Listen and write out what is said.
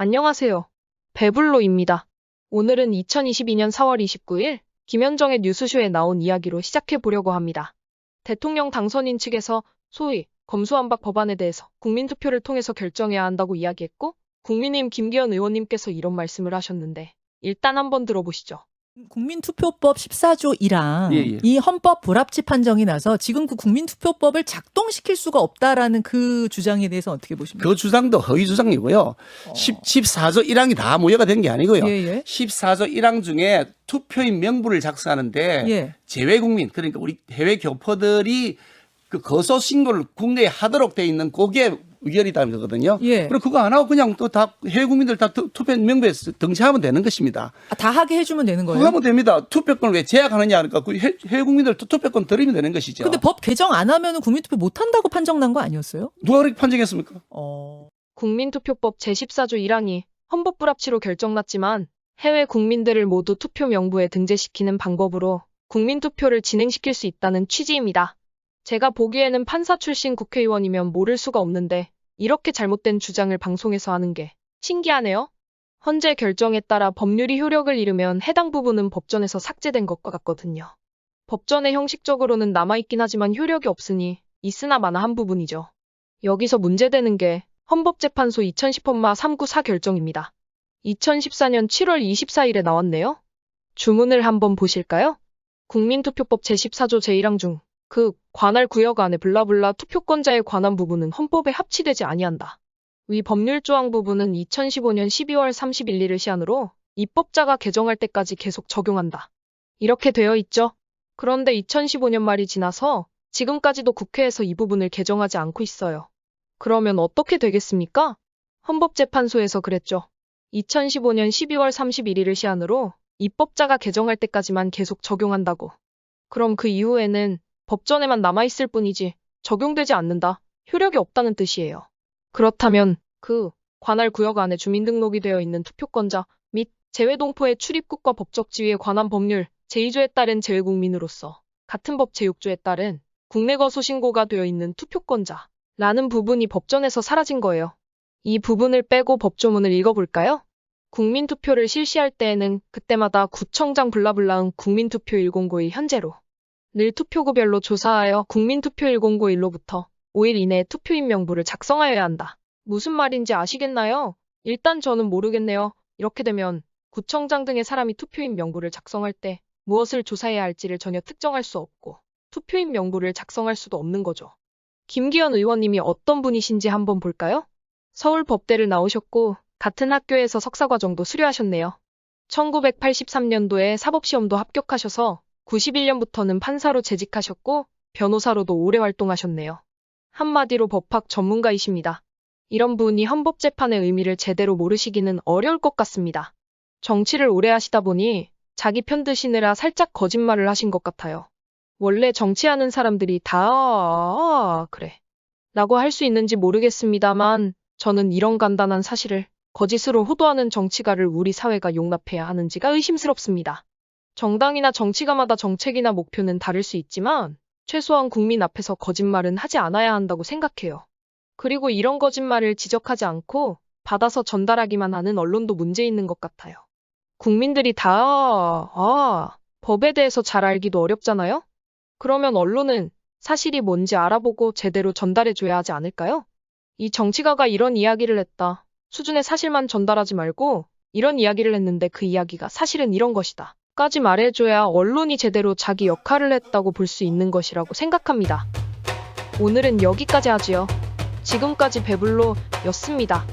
안녕하세요. 배불로입니다. 오늘은 2022년 4월 29일 김현정의 뉴스쇼에 나온 이야기로 시작해 보려고 합니다. 대통령 당선인 측에서 소위 검수완박 법안에 대해서 국민투표를 통해서 결정해야 한다고 이야기했고, 국민의힘 김기현 의원님께서 이런 말씀을 하셨는데, 일단 한번 들어보시죠. 국민투표법 14조 1항 이 헌법 불합치 판정이 나서 지금 그 국민투표법을 작동시킬 수가 없다라는 그 주장에 대해서 어떻게 보십니까? 그 주장도 허위 주장이고요. 14조 1항이 다 무효가 된 게 아니고요. 14조 1항 중에 투표인 명부를 작성하는데 재외국민, 그러니까 우리 해외 교포들이 그 거소 신고를 국내에 하도록 돼 있는 그게 의결이다는 거거든요. 그리고 그거 안 하고 그냥 또 다 해외 국민들 다 투표 명부에 등재하면 되는 것입니다. 다 하게 해주면 되는 거예요? 그거 하면 됩니다. 투표권을 왜 제약하느냐 하니까 그 해외 국민들 투표권 드리면 되는 것이죠. 근데 법 개정 안 하면 국민투표 못 한다고 판정 난 거 아니었어요? 누가 그렇게 판정했습니까? 국민투표법 제14조 1항이 헌법 불합치로 결정났지만 해외 국민들을 모두 투표 명부에 등재시키는 방법으로 국민투표를 진행시킬 수 있다는 취지입니다. 제가 보기에는 판사 출신 국회의원이면 모를 수가 없는데 이렇게 잘못된 주장을 방송에서 하는 게 신기하네요. 헌재 결정에 따라 법률이 효력을 잃으면 해당 부분은 법전에서 삭제된 것과 같거든요. 법전에 형식적으로는 남아있긴 하지만 효력이 없으니 있으나 마나 한 부분이죠. 여기서 문제되는 게 헌법재판소 2010헌마 394 결정입니다. 2014년 7월 24일에 나왔네요. 주문을 한번 보실까요? 국민투표법 제14조 제1항 중 그 관할 구역 안에 블라블라 투표권자에 관한 부분은 헌법에 합치되지 아니한다. 위 법률 조항 부분은 2015년 12월 31일을 시한으로 입법자가 개정할 때까지 계속 적용한다. 이렇게 되어 있죠. 그런데 2015년 말이 지나서 지금까지도 국회에서 이 부분을 개정하지 않고 있어요. 그러면 어떻게 되겠습니까? 헌법재판소에서 그랬죠. 2015년 12월 31일을 시한으로 입법자가 개정할 때까지만 계속 적용한다고. 그럼 그 이후에는 법전에만 남아있을 뿐이지 적용되지 않는다, 효력이 없다는 뜻이에요. 그렇다면 그 관할 구역 안에 주민등록이 되어 있는 투표권자 및 재외동포의 출입국과 법적 지위에 관한 법률 제2조에 따른 재외국민으로서 같은 법 제6조에 따른 국내 거소 신고가 되어 있는 투표권자라는 부분이 법전에서 사라진 거예요. 이 부분을 빼고 법조문을 읽어볼까요? 국민투표를 실시할 때에는 그때마다 구청장 블라블라응 국민투표 1091 현재로 늘 투표구별로 조사하여 국민투표 1091로부터 5일 이내에 투표인 명부를 작성하여야 한다. 무슨 말인지 아시겠나요? 일단 저는 모르겠네요. 이렇게 되면 구청장 등의 사람이 투표인 명부를 작성할 때 무엇을 조사해야 할지를 전혀 특정할 수 없고 투표인 명부를 작성할 수도 없는 거죠. 김기현 의원님이 어떤 분이신지 한번 볼까요? 서울법대를 나오셨고 같은 학교에서 석사과정도 수료하셨네요. 1983년도에 사법시험도 합격하셔서 91년부터는 판사로 재직하셨고 변호사로도 오래 활동하셨네요. 한마디로 법학 전문가이십니다. 이런 분이 헌법재판의 의미를 제대로 모르시기는 어려울 것 같습니다. 정치를 오래 하시다 보니 자기 편 드시느라 살짝 거짓말을 하신 것 같아요. 원래 정치하는 사람들이 다 그래 라고 할 수 있는지 모르겠습니다만 저는 이런 간단한 사실을 거짓으로 호도하는 정치가를 우리 사회가 용납해야 하는지가 의심스럽습니다. 정당이나 정치가마다 정책이나 목표는 다를 수 있지만 최소한 국민 앞에서 거짓말은 하지 않아야 한다고 생각해요. 그리고 이런 거짓말을 지적하지 않고 받아서 전달하기만 하는 언론도 문제 있는 것 같아요. 국민들이 다 법에 대해서 잘 알기도 어렵잖아요? 그러면 언론은 사실이 뭔지 알아보고 제대로 전달해줘야 하지 않을까요? 이 정치가가 이런 이야기를 했다 수준의 사실만 전달하지 말고 이런 이야기를 했는데 그 이야기가 사실은 이런 것이다 까지 말해줘야 언론이 제대로 자기 역할을 했다고 볼 수 있는 것이라고 생각합니다. 오늘은 여기까지 하지요. 지금까지 배불로였습니다.